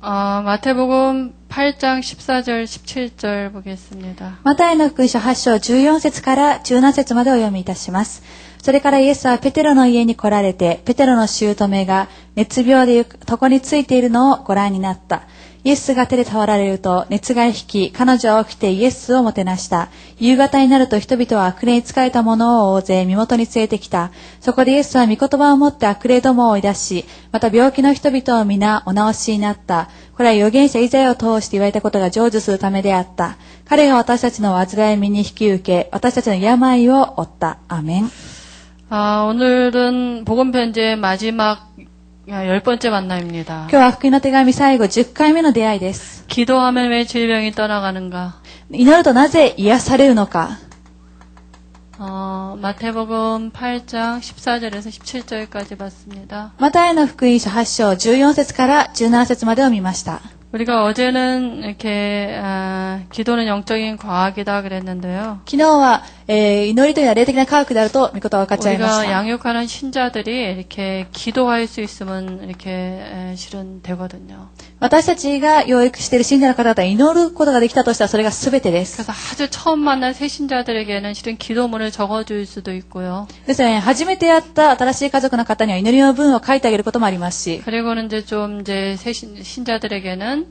마태복음 8장 14절 17절 보겠습니다. マタイの福音書8章14節から17節までお読みいたします。それからイエスはペテロの家に来られて、ペテロの姑が熱病で床についているのをご覧になった。イエスが手で触られると熱が引き、彼女は起きてイエスをもてなした。夕方になると人々は悪霊に疲れた者を大勢身元に連れてきた。そこでイエスは御言葉を持って悪霊どもを追い出し、また病気の人々を皆お治しになった。これは預言者イザヤを通して言われたことが成就するためであった。彼が私たちの患い身に引き受け、私たちの病を負った。アーメン。 오늘은 복음 편지의 마지막 10번째 만남입니다. 今日は福音の手紙最後10回目の出会いです。 기도하면 왜 질병이 떠나가는가? 祈るとなぜ癒されるのか。 마태복음 8장 14절에서 17절까지 봤습니다. マタイの福音書8章14節から17節までを見ました。 우리가 어제는 이렇게 기도는 영적인 과학이다 그랬는데요. 昨日は、祈りというのは霊的な科学であると御言葉が分かっちゃいまし 우리가 た。 양육하는 신자들이 이렇게 기도할 수 있으면 이렇게 실은 되거든요. 私たちが養育している信者の方々は祈ることができたとしたらそれが全てです。 그래서 아주 처음 만난 새 신자들에게는 실은 기도문을 적어줄 수도 있고요. ですね、初めて会った新しい家族の方には祈りの文を書いてあげることもありますし、 그리고는 이제 새 신자들에게는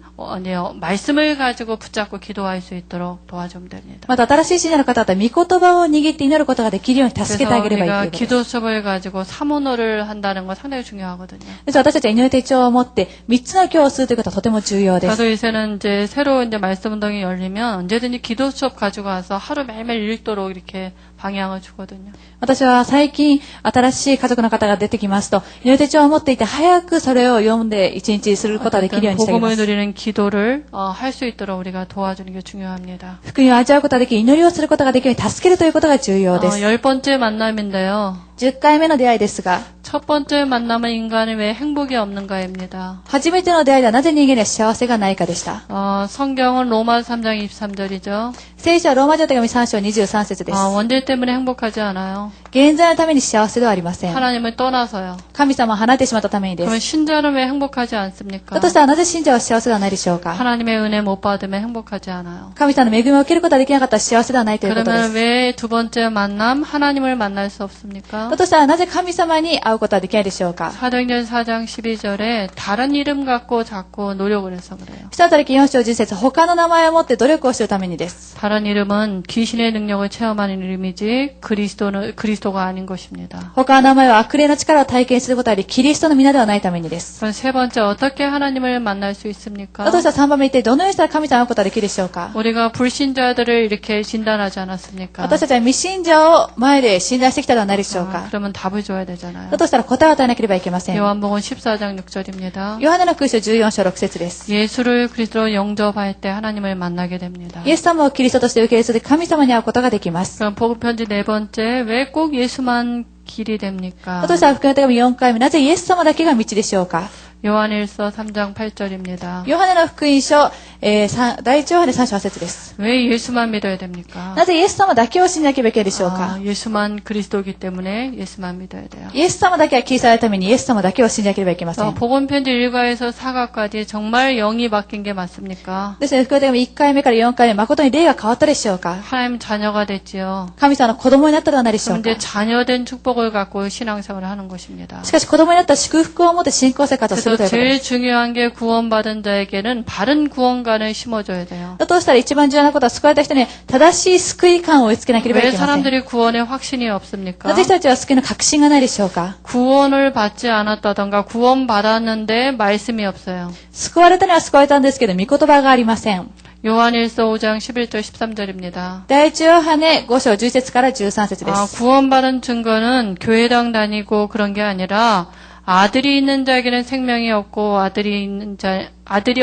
말씀을 가지고 붙잡고 기도할 수 있도록 도와주면 됩니다. また新しい信者の方々は御言葉を握って祈ることができるように助けてあ 그래서 げればいいと 우리가 いうことです。 기도 수업을 가지고 사문호를 한다는 건 상당히 중요하거든요. です私たちは祈り手帳を持って3つの教をするということはとても重要です。 저도 요새는 이제 새로 이제 말씀 운동이 열리면 언제든지 기도 수업 가지고 와서 하루 매일매일 읽도록 이렇게 방향을 주거든요. 私は最近新しい家族の方が出てきますと祈り手帳を持っていて早くそれを読んで一日することができるようにしてあげま 복음을 す。 누리는 기도를 할 수 있도록 우리가 도와주는 게 중요합니다. 福音を味わうことができ、祈りをすることができるように助けるということが重要です。 10번째 만남인데요. 10回目の出会いですが、 첫 번째 만남은 인간이 왜 행복이 없는가입니다. 初めての出会いではなぜ人間には幸せがないかでした。 성경은 로마 3장 23절이죠. 聖書はローマ人の手紙3章23節です。 원죄 때문에 행복하지 않아요. 現在のために幸せではありません。 하나님을 떠나서요. 神様を離れてしまったためにで 그러면 す。 신자는 왜 행복하지 않습니까? だとしたらなぜ信者は幸せではないでしょうか。 하나님의 은혜 못 받으면 행복하지 않아요. 神様の恵みを受けることができなかったら幸せではないということで 그러면 す。 왜 두 번째 만남 하나님을 만날 수 없습니까? だとしたらなぜ神様に会うことはできないでしょうか。 사도행전 4장 12절에 다른 이름 갖고 자꾸 노력을 해서 그래요. 使徒働き4章10節、他の名前を持って努力をするためにです。 다른 이름은 귀신의 능력을 체험하는 이름이지 그리스도가 아닌 것입니다. 他の名前は悪霊の力を体験することあり、キリストの皆ではないためにです。 그럼 세 번째 어떻게 하나님을 만날 수 있습니까? だとしたら3番目に一体どのようにしたら神様に会うことができるでしょうか。 우리가 불신자들을 이렇게 진단하지 않았습니까? 私たちは未信者を前で信頼してきたではないでしょうか。 그러면 답을 줘야 되잖아요. だとしたら答えを与えなければいけません。 요한복음 14장 6절입니다. ヨハネの福音書14章6節です。 예수를 그리스도로 영접할 때 하나님을 만나게 됩니다. イエス様をキリストとして受け入れると神様に会うことができます。 그럼 복음 편지 네 번째 왜 꼭 예수만 길이 됩니까? だとしたら福音の手紙4回目、なぜイエス様だけが道でしょうか。 요한일서 3장 8절입니다. ヨハネの福音書、第1ヨハネ3章8節です。 왜 예수만 믿어야 됩니까? なぜイエス様だけを信じなければいけないでしょうか。 예수만 그리스도이기 때문에 예수만 믿어야 돼요. イエス様だけはキリストのためにイエス様だけを信じなければいけません。 복음 편지 1과에서 4과까지 정말 영이 바뀐 게 맞습니까? ですね、福音の手紙1回目から4回目、誠に霊が変わったでしょうか。 하나님 자녀가 됐지요. 神様の子供になったではないでしょう 그런데 か。 자녀된 축복을 갖고 신앙생활을 하는 것입니다. しかし子供になった祝福を持って信仰生活をする 그래서 ということです。 제일 중요한 게 구원받은 자에게는 바른 구원관을 심어줘야 돼요. だとしたら一番重要なことは救われた人に正しい救い感を植え付けなければい 왜 けません。 사람들이 구원에 확신이 없습니까? なぜ人たちは救いの確信がないでしょうか。 구원을 받지 않았다던가 구원받았는데 말씀이 없어요. 救われたには救われたんですけど、御言葉がありません。 요한일서 5장 11절 13절입니다. 第一ヨハネ5章10節から13節です。 구원받은 증거는 교회당 다니고 그런 게 아니라 아들이 있는 자에게는 생명이 없고 아들이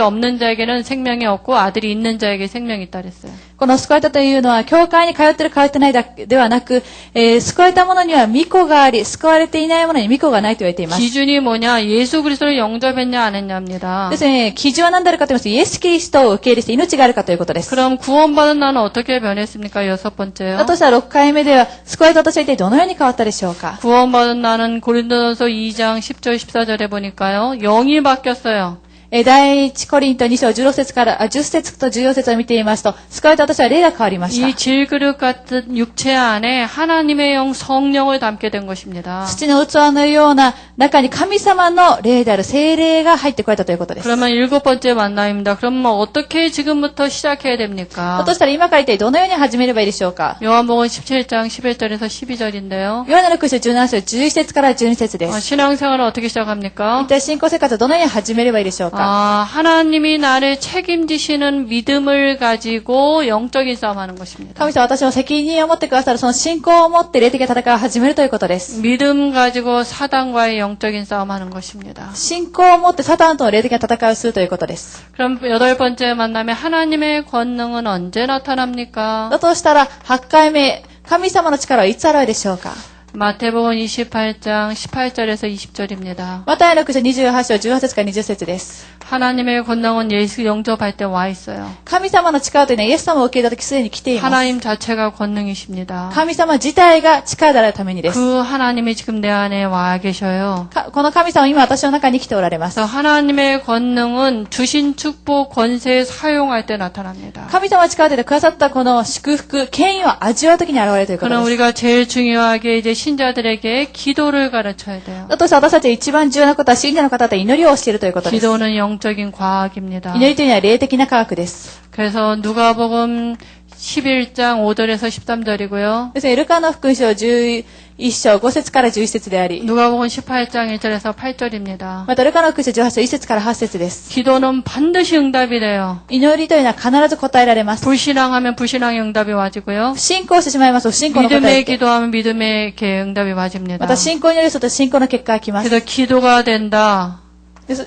없는 자에게는 생명이 없고 아들이 있는 자에게 생명이 있다 그랬어요. この救われたというのは、教会に通ってる通ってないだけではなく、救われた者には御子があり、救われていない者に御子がないと言われています。 기준이 뭐냐? 예수 그리스도를 영접했냐 안 했냐입니다. ですね、基準は何であるかと言いますと、イエス・キリストを受け入れして命があるかということです。 그럼 구원받은 나는 어떻게 변했습니까? 여섯 번째요. だとしたら6回目では、救われた私は一体どのように変わったでしょうか。 구원받은 나는 고린도전서 2장 10절 14절에 보니까요. 영이 바뀌었어요. 第一コリント2章16節から10節と14節を見ていますと、救われた私は霊が変わりました。 이 질그릇 같은 육체 안에 하나님의 영 성령을 담게 된 것입니다. 土の器のような中に神様の霊である聖霊が入ってこられたということです。 그러면 7번째 만남입니다. 그럼 어떻게 지금부터 시작해야 됩니까? としたら今から一体どのように始めればいいでしょうか。 요한복음 17장 11절에서 12절인데요. ヨハネの福音書17章11節から12節です。 신앙생활을 어떻게 시작합니까? 一体信仰生活をどのように始めればいいでしょうか。 하나님이 나를 책임지시는 믿음을 가지고 영적인 싸움하는 것입니다. 神様は私の責任を持ってくださるその信仰を持って霊的な戦いを始めるということです。 믿음 가지고 사단과의 영적인 싸움하는 것입니다. 信仰を持ってサタンとの霊的な戦いをするということです。 그럼 8번째 만남에 하나님의 권능은 언제 나타납니까? だとしたら8回目、神様の力はいつ現れるでしょうか。 마태복음 28장 18절에서 20절입니다. マタイの福音書28章18節から20節です。 하나님의 권능은 예수 영접할 때 와 있어요. 神様の力というのはイエス様を受け入れたときすでに来ています。 하나님 자체가 권능이십니다. 神様自体が力であるためにです。 그 하나님이 지금 내 안에 와 계셔요. この神様は今私の中に来ておられます。 그래서 하나님의 권능은 주신 축복 권세 사용할 때 나타납니다. 神様が力でくださったこの祝福、権威を味わうときに現れるということ 그러나 です。 우리가 제일 중요하게 이제 신자들에게 기도를 가르쳐야 돼요. だとしたら私たちが一番重要なことは信者の方々に祈りを教えるということです。 기도는 영적인 과학입니다. 祈りというのは霊的な科学です。 그래서 누가복음 11장 5절에서 13절이고요. ですね、ルカの福音書11章5節から11節であり、 누가복음 18장 1절에서 8절입니다. またルカの福音書18章1節から8節です。 기도는 반드시 응답이 돼요. 祈りというのは必ず答えられます。 불신앙하면 불신앙의 응답이 와지고요. 不信仰してしまいますと不信仰の答え 믿음의 が来て、 기도하면 믿음의 이렇게 응답이 ま 와집니다. た信仰によりすると信仰の結果が来ます。 그래서 기도가 된다.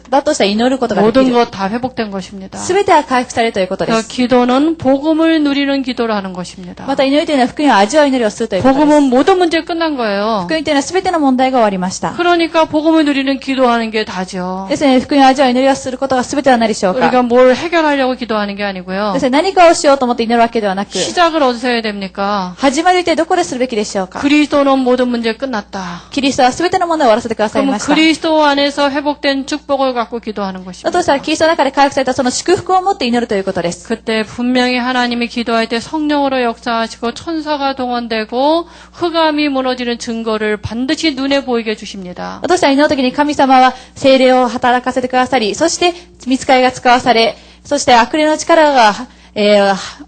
だとしたら祈ることができ 모든 る。 것 다 회복된 것입니다. すべては回復されるということで 그래서 す。 기도는 복음을 누리는 기도를 하는 것입니다. また祈りというのは福音を味わう祈りをするということです。 복음은 모든 문제 끝난 거예요. 福音というのはすべての問題が終わりました。 그러니까 복음을 누리는 기도하는 게 다죠. ですね、福音を味わう祈りをすることがすべては何でしょうか。 우리가 뭘 해결하려고 기도하는 게 아니고요. ですね、何かをしようと思って祈るわけではなく、 시작을 어디서 해야 됩니까? 始まりってどこでするべきでしょうか。 그리스도는 모든 문제 끝났다. キリストはすべての問題を終わらせてください 그러면 ました。 그리스도 안에서 회복된 축복을 갖고 기도하는 だ 것입니다. としたらキリストの中で回復されたその祝福を持って祈るということです。 그때 분명히 하나님이 기도할 때 성령으로 역사하시고 천사가 동원되고 흑암이 무너지는 증거를 반드시 눈에 보이게 해주십니다. だとしたら祈るときに神様は聖霊を働かせてくださり、そして御使いが使わされ、そして悪霊の力が、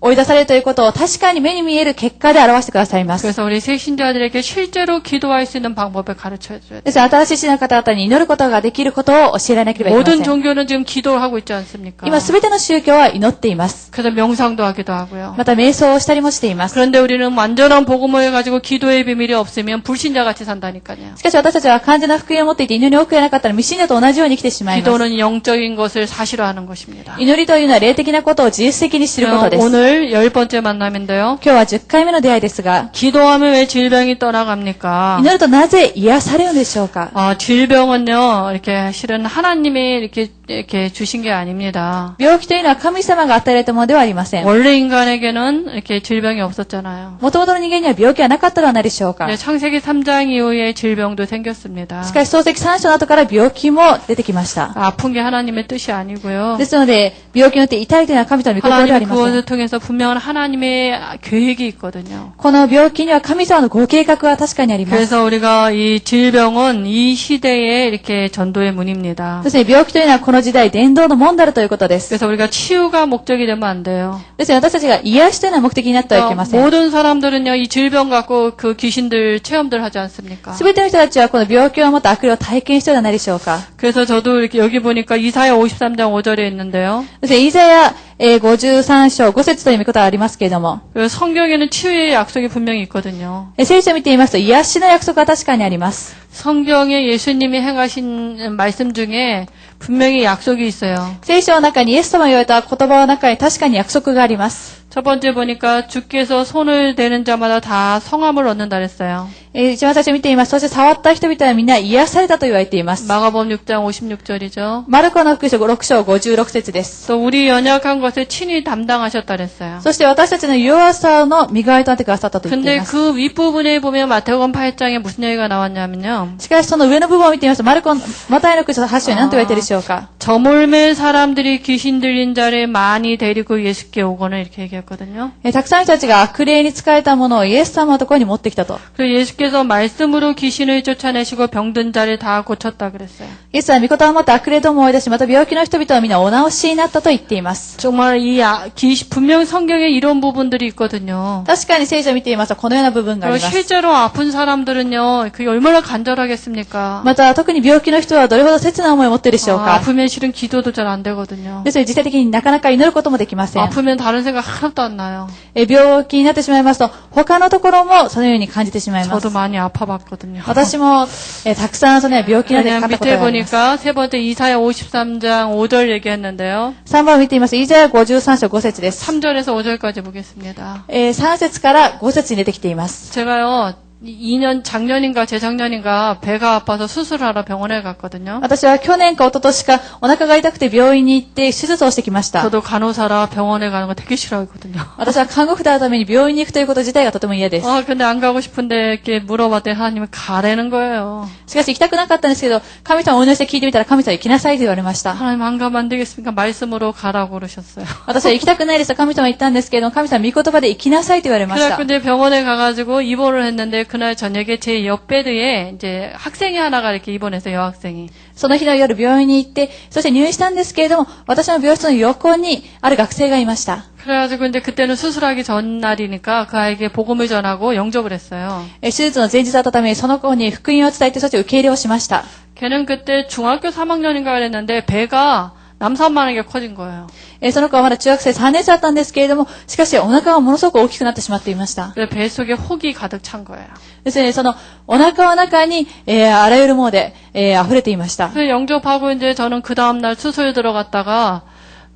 追い出されるということを確かに目に見える結果で表してくださいます。 그래서 우리 새 신자들에게 실제로 기도할 수 있는 방법을 가르쳐줘야 돼요. ですから新しい信者の方々に祈ることができることを教えられなければいけませ 모든 ん。 종교는 지금 기도를 하고 있지 않습니까? 今すべての宗教は祈っています。 그래서 명상도 하기도 하고요. また瞑想をしたりもしています。 그런데 우리는 완전한 복음을 가지고 기도의 비밀이 없으면 불신자같이 산다니까요. しかし私たちは完全な福音を持っていて祈りを送れなかったら未信者と同じように生きてしまいます。 기도는 영적인 것을 사실화하는 것입니다. 祈りというのは霊的なことを自律的に知ることです。 오늘 10번째 만남인데요. 今日は10回目の出会いですが、 기도하면 왜 질병이 떠나갑니까? 祈るとなぜ癒されるんでしょうか。 질병은요, 이렇게 실은 하나님이 이렇게 주신 게 아닙니다. 病気というのは神様が与えられたものではありません。 원래 인간에게는 이렇게 질병이 없었잖아요. もともとの人間には病気はなかったのは何でしょうか。 네, 창세기 3장 이후에 질병도 생겼습니다. しかし創世記3章の後から病気も出てきました。 아픈 게 하나님의 뜻이 아니고요. ですので、病気によって痛いというのは神様の御心ではあり 하나님의 ません。 그것을 통해서 분명한 하나님의 계획이 있거든요. この病気には神様のご計画は確かにあります。 그래서 우리가 이 질병은 이 시대에 이렇게 전도의 문입니다. ですね、病気というのはこの時代伝道の門であるということです。 그래서 우리가 치유가 목적이 되면 안 돼요. ですね、私たちが癒しというのは目的になってはいけません。 모든 사람들은요, 이 질병 갖고 그 귀신들 체험들 하지 않습니까? すべての人たちはこの病気を持った悪霊を体験してはないでしょうか。 그래서 저도 이렇게 여기 보니까 이사야 53장 5절에 있는데요. ですね、イザヤ53章5節という見方がありますけれども、 그 성경에는 치유의 약속이 분명히 있거든요. 聖書を見ていますと癒しの約束は確かにあります。 성경에 예수님이 행하신 말씀 중에 분명히 약속이 있어요. 聖書の中にイエス様が言われた言葉の中に確かに約束があります。첫 번째 보니까 주께서 손을 대는 자마다 다 성함을 얻는다 그랬어요. 一番最初見ています。そして触った人々はみんな癒されたと言われています。 마가복음 6장 56절이죠. マルコの福音書6章56節です。 또 우리 연약한 것을 친히 담당하셨다 그랬어요. そして私たちの弱さの身代わりとなってくださったと言ってい 근데 ます。 그 윗부분에 보면 마태복음 8장에 무슨 얘기가 나왔냐면요. しかしその上の部分を見てみますと、マタイの福音書8章に何と言われているでしょうか。 저물매 사람들이 귀신 들린 자를 많이 데리고 예수께 오거늘 이렇게 얘기했거든요. たくさんの人たちが悪霊に使えたものをイエス様のところに持ってきたと。 그리고 예수께서 말씀으로 귀신을 쫓아내시고 병든 자를 다 고쳤다 그랬어요. イエスは御言葉をもって悪霊どもを追い出し、また病気の人々はみんなお治しになったと言っています。 정말 분명 성경에 이런 부분들이 있거든요. 確かに聖書を見ていますとこのような部分があり 그리고 ます。 실제로 아픈 사람들은요, 그게 얼마나 간절하겠습니까? また特に病気の人はどれほど切な思いを持っているでしょうか。 아프면 실은 기도도 잘 안 되거든요. ですので実際的になかなか祈ることもできません。 아프면 다른 생각 하나도 안 나요. 病気になってしまいますと他のところもそのように感じてしまいます。 저도 많이 아파봤거든요. 私もたくさんそのような病気になってかか 왜냐면 ったこと 밑에 があります。 보니까 세 번째 이사야 53장 5절 얘기했는데요. 3番を見ています。イザヤ53章5節です。 3절에서 5절까지 보겠습니다. 3節から5節に出てきています。 제가요, 작년인가 재작년인가 배가 아파서 수술하러 병원에 갔거든요. 私は去年か一昨年かお腹が痛くて病院に行って手術をしてきました。 저도 간호사라 병원에 가는 거 되게 싫어하거든요. 私は看護婦であるために病院に行くということ自体がとても嫌です。 근데 안 가고 싶은데 이렇게 물어봤더니 하나님은 가라는 거예요. しかし行きたくなかったんですけど、神様をお祈りして聞いてみたら神様行きなさいと言われました。 하나님 안 가면 안 되겠습니까? 말씀으로 가라고 그러셨어요. 私は行きたくないですと神様は言ったんですけど、神様御言葉で行きなさいと言われまし 그래서 た。 이제 병원에 가가지고 입원을 했는데 그날 저녁에 제 옆 베드에 이제 학생이 하나가 이렇게 입원해서 여학생이. その日の夜病院に行って、そして入院したんですけれども、私の病室の横にある学生がいました。 그래가지고 이제 그때는 수술하기 전날이니까 그 아이에게 복음을 전하고 영접을 했어요. 手術の前日だったためにその子に福音を伝えてそして受け入れをしました。 걔는 그때 중학교 3학년인가 그랬는데 배가 남산만하게 커진 거예요. その子はまだ中学生3年生だったんですけれども、しかしお腹がものすごく大きくなってしまっていました。 그래서 배 속에 혹이 가득 찬 거예요. ですね、そのお腹の中に、あらゆるもので、溢れていました。 그래서 영접하고 이제 저는 그 다음날 수술 들어갔다가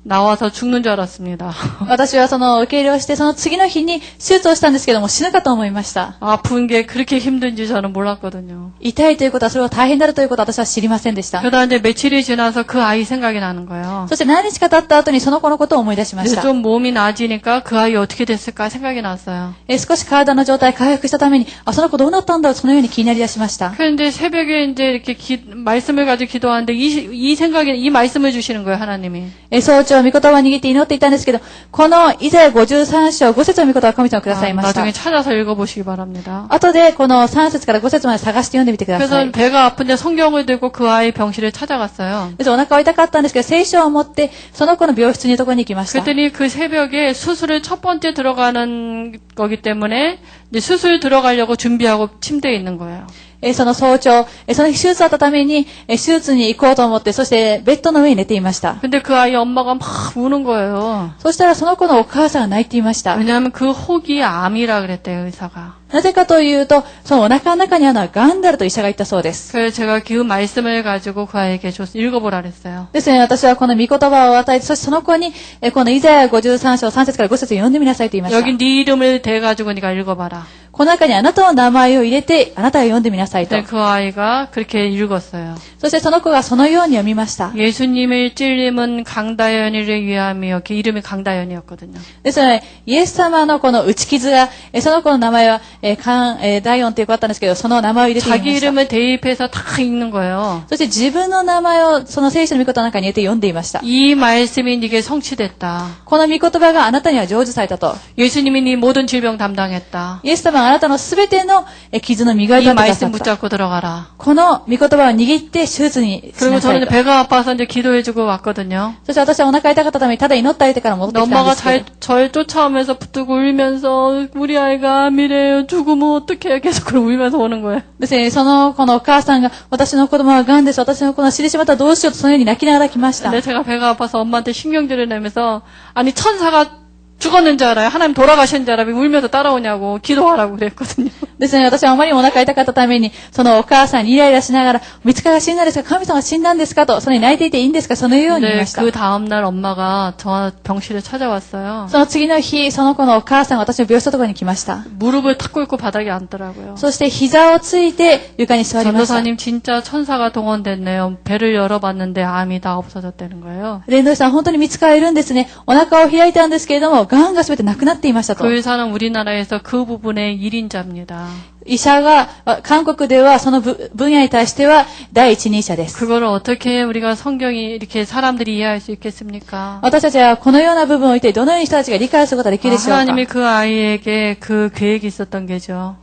나와서 죽는 줄 알았습니다. 私はその受け入れをして、その次の日に手術をしたんですけども死ぬかと思いました。 아픈 게 그렇게 힘든지 저는 몰랐거든요. 痛いということはそれは大変だということは私は知りませんでした。 그러다 이제 며칠이 지나서 그 아이 생각이 나는 거예요. そして何日か経った後にその子のことを思い出しまし 이제 た。 좀 몸이 나아지니까 그 아이 어떻게 됐을까 생각이 났어요. 少し体の状態回復したために、その子どうなったんだろう、そのように気になりだしました。 그런데 새벽에 이제 이렇게 말씀을 가지고 기도하는데 이 말씀을 주시는 거예요, 하나님이. 早朝、御言葉を握って祈っていたんですけど、このイザヤ53章5節の御言葉を神様くださいました。 나중에 찾아서 읽어보시기 바랍니다. 後でこの3節から5節まで探して読んでみてくださ 그래서 い。 배가 아픈데 성경을 들고 그 아이 병실에 찾아갔어요. お腹は痛かったんですけど、聖書を持って、その子の病室にいるところに行きました。 그랬더니 그 새벽에 수술을 첫 번째 들어가는 거기 때문에 이제 수술 들어가려고 준비하고 침대에 있는 거예요. その早朝、その日手術だったために、手術に行こうと思って、そしてベッドの上に寝ていました。 근데 그 아이 엄마가 막 우는 거예요. そしたらその子のお母さんが泣いていました。 왜냐하면 그 혹이 암이라 그랬대요, 의사가. なぜかというと、そのお腹の中にあるのはガンダルと医者が言ったそうです。 그래서 제가 그 말씀을 가지고 그 아이에게 읽어보라 그랬어요. ですね、私はこの御言葉を与えて、そしてその子に、このイザヤ53章3節から5節を読んでみなさいと言いました。 여기 네 이름을 대가지고 네가 읽어봐라. この中にあなたの名前を入れて、あなたが読んでみなさいと。 근데 그 아이가 그렇게 읽었어요. そしてその子がそのように読みました。 예수님의 찔림은 강다연이를 위함이요. 그 이름이 강다연이었거든요. ですので、イエス様のこの打ち傷が、その子の名前は、ダイオンという子だったんですけど、その名前を入れていま 자기 した。 이름을 대입해서 다 읽는 거예요. そして自分の名前をその聖書の御言葉の中に入れて読んでいました。 이 말씀이 네게 성취됐다. この御言葉があなたには成就されたと。 예수님이 네 모든 질병 담당했다. イエス様があなたのすべての傷の磨い 이 てくださ 말씀 った。 붙잡고 들어가라. この御言葉を握って手術にし 그리고 なさい 저는 と。 배가 아파서 이제 기도해주고 왔거든요. そして私はお腹痛かったためにただ祈ってあげてから戻ってきたん 엄마가 ですけど。 절 쫓아오면서 붙들고 울면서 우리 아이가 미래에 죽으면 어떡해 계속 그러고 울면서 오는 거예요. ですね、その子のお母さんが、私の子供は癌です。私の子の死んでしまったらどうしようとそのように泣きながら来ました。 근데 제가 배가 아파서 엄마한테 신경질을 내면서 아니 천사가 죽었는 줄 알아요. 하나님 돌아가신 줄 알아요. 울면서 따라오냐고 기도하라고 그랬거든요. ですね、私はあまりにもお腹痛かったために、そのお母さんにイライラしながら、三つかが死んだんですか、神様が死んだんですかと、それに泣いていていいんですか、そのように言い 근데 ました。 그 다음날 엄마가 저 병실에 찾아왔어요. その次の日、その子のお母さんが私の病室のところに来ました。 무릎을 탁 꿇고 바닥에 앉더라고요. そして膝をついて床に座りました。 전도사님 진짜 천사가 동원됐네요. 배를 열어봤는데 암이 다 없어졌다는 거예요. 伝道師さん、本当に見つかるんですね。お腹を開いたんですけれども、癌が全てなくなっていましたと 그 。 의사는 우리나라에서 그 부분의 1인자입니다. 医者が、韓国ではその分野に対しては第一人者です。 그거를 어떻게 우리가 성경이 이렇게 사람들이 이해할 수 있겠습니까? 私たちはこのような部分を一体どのように人たちが理解することができるでしょうか。 하나님이 그 아이에게 그 계획이 있었던 게죠.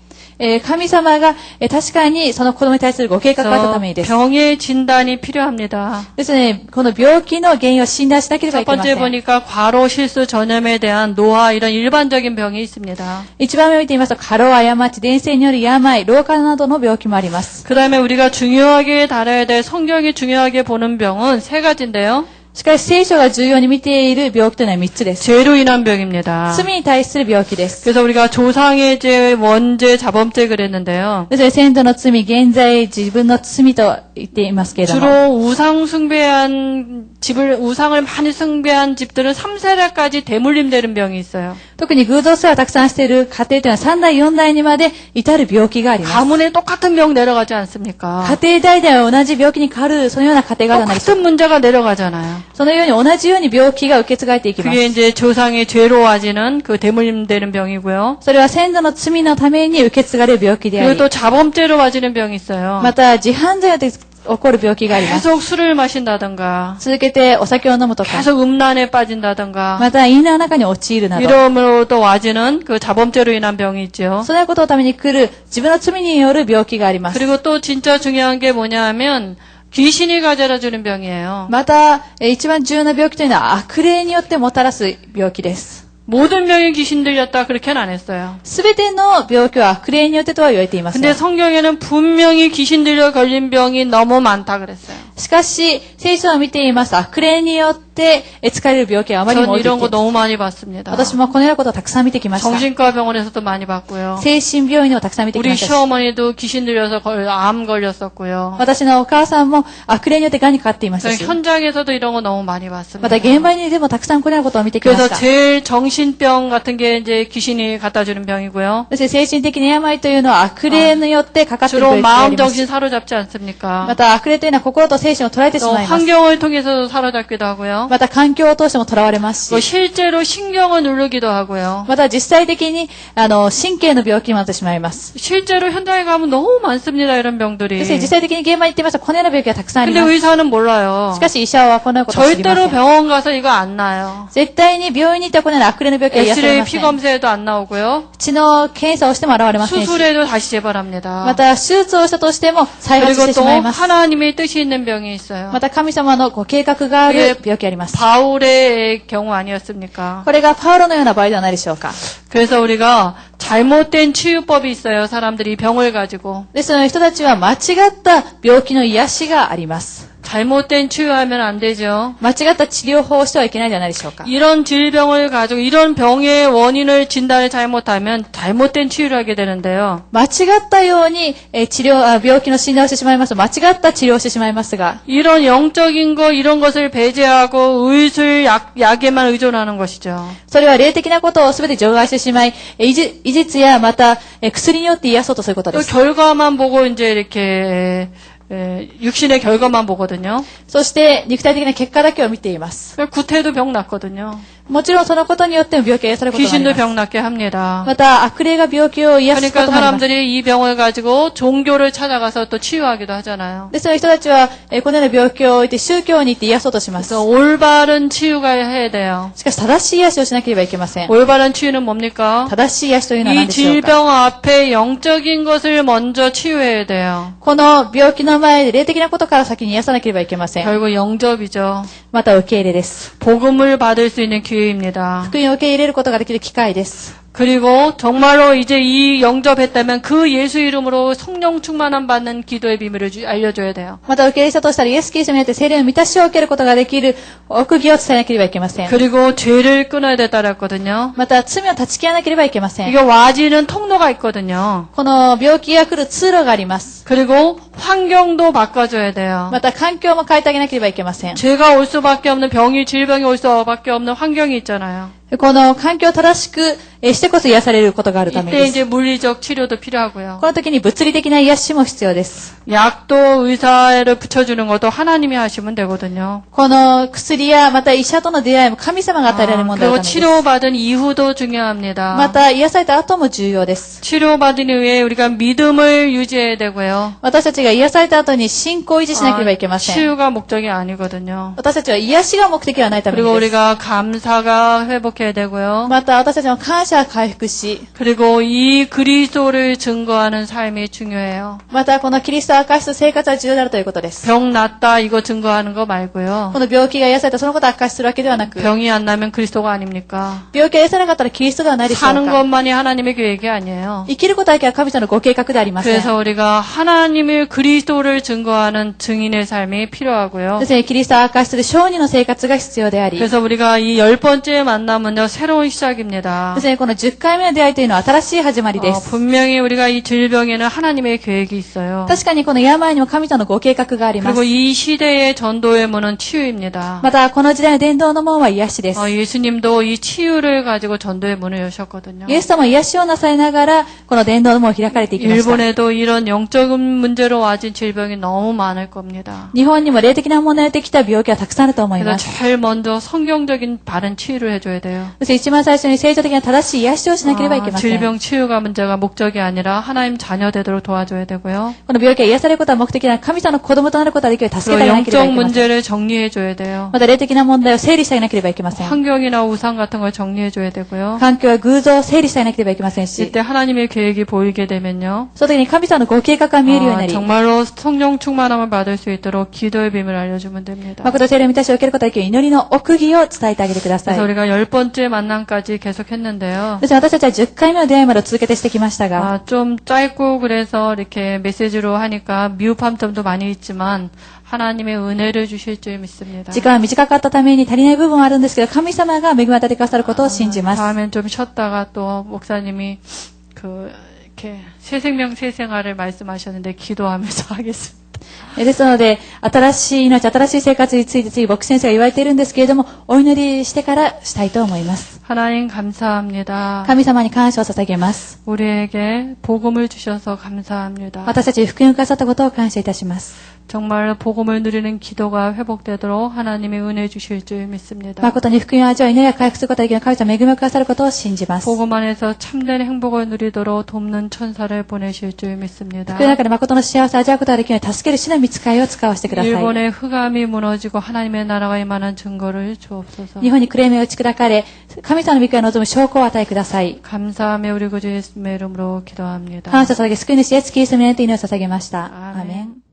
神様が、確かにその子供に対するご計画があったためにです。 병의 진단이 필요합니다. ですね、この病気の原因を診断しなければい 첫 けませ 번째 ん。 보니까 과로, 실수, 전염에 대한 노화 이런 일반적인 병이 있습니다. 一番目を見てみますと、過労、過ち、伝染による病、老化などの病気もあります。 그 다음에 우리가 중요하게 다뤄야 될 성경이 중요하게 보는 병은 세 가지인데요. しかし聖書が重要に見ている病気というのは3つです。 죄로 인한 병입니다. 罪に対する病気です。 그래서 우리가 조상의 죄, 원죄, 자범죄 그랬는데요. ですね、先祖の罪、現在自分の罪と言っていますけれども。 주로 우상 숭배한 우상을 많이 숭배한 집들은 3세대까지 대물림되는 병이 있어요. 特に偶像崇拝をたくさんしている家庭というのは3代、4代にまで至る病気があります。 가문에 똑같은 병 내려가지 않습니까? 家庭代々同じ病気に変わる、そのような家庭があるのです。 똑같은 문제가 내려가잖아요. そのように同じように病気が受け継がれていきます。 그게 이제 조상의 죄로 와지는 그 대물림되는 병이고요. それは先祖の罪のために受け継がれる病気であ 그리고 り、 또 자범죄로 와지는 병이 있어요. また自犯罪で起こる病気があります。 계속 술을 마신다든가 続けてお酒を飲むとか、 계속 음란에 빠진다든가 また因縁の中に陥るなど、 이러므로 또 와지는 그 자범죄로 인한 병이 있죠. そのことのために来る自分の罪による病気があります。 그리고 또 진짜 중요한 게 뭐냐 하면 귀신이 가져다주는 병이에요. また、一番重要な病気というのは悪霊によってもたらす病気です。 모든 병이 귀신 들렸다 그렇게는 안 했어요. すべての病気は悪霊によってとは言われていません。 근데 성경에는 분명히 귀신 들려 걸린 병이 너무 많다 그랬어요. しかし、聖書を見ていますと悪霊によって疲れる病気はあまりにも 전 多いで 이런 거 す。 너무 많이 봤습니다. 私もこのようなことをたくさん見てきました。 정신과 병원에서도 많이 봤고요. 精神病院でもたくさん見てき 우리 ましたし。 시어머니도 귀신 들려서 암 걸렸었고요. 私のお母さんも悪霊によって癌にかかっていましたし。 현장에서도 이런 거 너무 많이 ま 봤습니다. た現場にでもたくさんこのようなことを見てきまし 그래서 た。 제일 정신병 같은 게 이제 귀신이 갖다 주는 병이고요. そして精神的な病というのは悪霊によってかかっている 주로 病気があ 마음 ります。 정신 사로잡지 않습니까? また悪霊というのは心と精神を捉えてし 또 まいます。 환경을 통해서도 사로잡기도 하고요. また環境を通しても囚われます또 し、 실제로 신경을 누르기도 하고요. また実際的に神経の病気にもなってしまいます。 실제로 현장에 가면 너무 많습니다. 이런 そ 병들이. して実際的に現場に行ってみますとこのような病気がたくさんあり 근데 ます。 의사는 몰라요. しかし医者はこのようなことを知りませ 절대로 ん。 병원 가서 이거 안 나요. 絶対に病院に行ってはこのような悪霊の病気は癒され 엑스레이 ま 피 せん。 검사에도 안 나오고요. 血の検査をしても現れませんし、 수술에도 다시 재발합니다. また手術をしたとしても再発し 그리고 てし 또 まいます。 하나님의 뜻이 있는 병이 있어요. また神様のご計画がある病気があります。 바울의 경우 아니었습니까? これがパウロのような場合ではないでしょうか。 그래서 우리가 잘못된 치유법이 있어요. 사람들이 병을 가지고. ですので人たちは間違った病気の癒しがあります。 잘못된 치유하면 안 되죠. 間違った治療法をしてはいけないではないでしょうか。 이런 질병을 가지고 이런 병의 원인을 진단을 잘못하면 잘못된 치유를 하게 되는데요. 間違ったように病気の診断をしてしまいますと間違った治療をしてしまいますが、 이런 영적인 거 이런 것을 배제하고 의술 약에만 의존하는 것이죠. それは霊的なことを全て除外してしまい、医術やまた薬によって癒そうとすることで 또 す。 결과만 보고 이제 이렇게 육신의 결과만 보거든요. そして肉体的な結果だけを見ています。 구태도 병 났거든요. もちろんそのことによっても病気が癒されることがあり 귀신도 ます。 병 낫게 합니다. また悪霊が病気を癒すこ 그러니까 ともあります。 사람들이 이 병을 가지고 종교를 찾아가서 또 치유하기도 하잖아요. ですので人たちはこのような病気を置いて宗教に行って癒そうとします。 그래서 올바른 치유가 해야 돼요. しかし正しい癒しをしなければいけません。 올바른 치유는 뭡니까? 正しい癒しというのは何 이 でしょうか。 질병 앞에 영적인 것을 먼저 치유해야 돼요. この病気の前で霊的なことから先に癒さなければいけません。 결국 영접이죠. また受け入れです。 복음을 받을 수 있는 기회입니다. 福音を受け入れることができる機会です。 그리고 정말로 이제 이 영접했다면 그 예수 이름으로 성령 충만함 받는 기도의 비밀을 알려줘야 돼요. また受け入れしたとしたら、イエス・キリストによって聖霊の満たしを受けることができる奥義を伝えなければいけません。 그리고 죄를 끊어야 됐다고 했거든요. また罪を断ち切らなければいけません。 이게 와지는 통로가 있거든요. この病気が来る通路があります。 그리고 환경도 바꿔줘야 돼요. また環境も変えてあげなければいけません。 죄가 올 수밖에 없는 질병이 올 수밖에 없는 환경이 있잖아요. この環境を正しくしてこそ癒されることがあるため 이때 です。 이제 물리적 치료도 필요하고요. この時に物理的な癒しも必要です。 약도 의사를 붙여주는 것도 하나님이 하시면 되거든요. この薬やまた医者との出会いも神様が与えられるものだ 그리고 ためです。 치료받은 이후도 ま 중요합니다. た癒された後も重要です。 치료받은 이후에 우리가 믿음을 유지해야 되고요. 私たちが癒された後に信仰を維持しなければいけません。 치유가 목적이 아니거든요. 私たちは癒しが目的ではないため 그리고 にです。 우리가 감사가 회복해야 되고요. また私たちの感謝を回復し、 그리고 이 그리스도를 증거하는 삶이 중요해요. またこのキリストを明かす生活は重要であるということです。 병 낫다 이거 증거하는 거 말고요. この病気が癒されたそのことを明かしするわけではなく、 병이 안 나면 그리스도가 아닙니까? 病気が癒されなかったらキリストではないでしょう 사는 か。 것만이 하나님의 계획이 아니에요. 生きることだけは神様のご計画ではありません。 그래서 우리가 하나님의 그리스도를 증거하는 증인의 삶이 필요하고요. ですね、キリストを明かしする証人の生活が必要であり、で 그래서 우리가 이 10번째 만남은요, 새로운 시작입니다. すね、この10回目の出会いというのは新しい始まりです。 분명히 우리가 이 질병에는 하나님의 계획이 있어요. 確かにこの病にも神様のご計画がありま 그리고 す。 이 시대의 전도의 문은 치유입니다. また、この時代の伝道の門は癒しです。 예수님도 이 치유를 가지고 전도의 문을 여셨거든요. イエス様は癒しをなされながら、この伝道の門を開かれていきました。 일본에도 이런 영적인 문제로 와진 질병이 너무 많을 겁니다. 日本にも霊的な問題できた病気はたくさんあると思い 그래서 ます。 제일 먼저 성경적인 바른 치유를 해줘야 돼요. そして一番最初に聖書的な正しい癒しをしなければいけません。 질병 치유가 문제가 목적이 아니라 하나님 자녀 되도록 도와줘야 되고요. この病気が癒されることは目的なら神様の子供となることができるように助けて 그리고 あげなければい 영적 けません。 문제를 정리해줘야 돼요. また霊的な問題を整理してあげなければいけません。 환경이나 우상 같은 걸 정리해줘야 되고요. 環境や偶像を整理してあげなければいけませんし、 이때 하나님의 계획이 보이게 되면요. その時に神様のご計画が見えるようになり、 정말로 성령 충만함을 받을 수 있도록 기도의 비밀을 알려주면 됩니다. 誠聖霊の満たしを受けることができる祈りの奥義を伝えてあげてください。 그래서 우리가 10번째 만남까지 계속 했는데요. そして私たちは10回目の出会いまでを続けてしてきましたが、 좀 짧고 그래서 이렇게 메시지로 하니까 미흡한 점도 많이 있지만 하나님의 은혜를 주실 줄 믿습니다. 時間は短かったために足りない部分はあるんですけど、神様が恵み与えてくださることを信じます。 다음엔 좀 쉬었다가 또 목사님이 이렇게 새 생명 새 생활을 말씀하셨는데 기도하면서 하겠습니다. ですので、新しい命、新しい生活について次、牧師先生が言われているんですけれども、お祈りしてからしたいと思います。 하나님 감사합니다. 神様に感謝を捧げます。 우리에게 복음을 주셔서 감사합니다. 私たちに福音をくださったことを感謝いたします。 정말 복음을 누리는 기도가 회복되도록 하나님의 은혜 주실 줄 믿습니다. 誠に福音を味わい、祈りが回復することができる神様恵みをくださることを信じます。 복음 안에서 참된 행복을 누리도록 돕는 천사를 보내실 줄 믿습니다. 福音の中で誠の幸せを味わうことができるように助ける主の御使いを使わせてください。 일본의 흑암이 무너지고 하나님의 나라가 임하는 증거를 주옵소서. 日本にクレームが打ち砕かれ、神様の御国を望む証拠を与えください。 감사하며 우리 구주 예수님의 이름으로 기도합니다. 感謝を捧げ、救い主イエスキリストによって祈りを捧げました。アーメンアーメン。